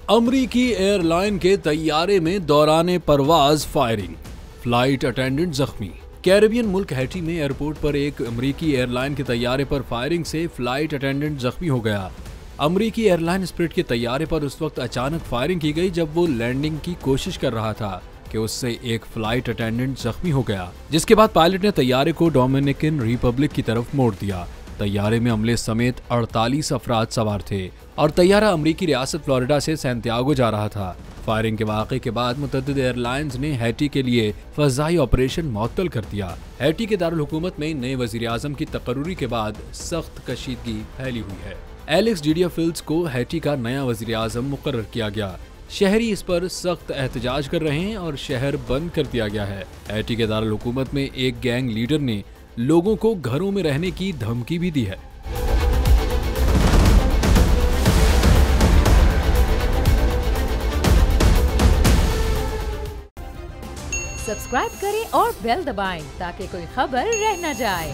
अमरीकी एयरलाइन के तैयारे में दौराने परवाज फायरिंग, फ्लाइट अटेंडेंट जख्मी। कैरेबियन मुल्क हैटी में एयरपोर्ट पर एक अमरीकी एयरलाइन के तैयारे पर फायरिंग से फ्लाइट अटेंडेंट जख्मी हो गया। अमरीकी एयरलाइन स्पिरिट के तैयारे पर उस वक्त अचानक फायरिंग की गई जब वो लैंडिंग की कोशिश कर रहा था कि उससे एक फ्लाइट अटेंडेंट जख्मी हो गया, जिसके बाद पायलट ने तैयारे को डोमिनिकन रिपब्लिक की तरफ मोड़ दिया। तैयारे में अमले समेत 48 अफराद सवार थे और तैयारा अमरीकी रियासत फ्लोरिडा से सैंटियागो जा रहा था। फायरिंग के वाक़े के बाद मुतअद्दिद एयरलाइंस ने हैटी के लिए फ़ज़ाई ऑपरेशन मुअत्तल कर दिया। हैटी के दारुल हुकूमत में नए वज़ीर आज़म की तकर्रुरी के बाद सख्त कशीदगी फैली हुई है। एलेक्स डिडियाफिल्स को हैटी का नया वज़ीर आज़म मुकर्रर किया गया। शहरी इस पर सख्त एहतजाज कर रहे हैं और शहर बंद कर दिया गया है। हैटी के दारुल हुकूमत में एक गैंग लीडर ने लोगों को घरों में रहने की धमकी भी दी है। सब्सक्राइब करें और बेल दबाएं ताकि कोई खबर रह न जाए।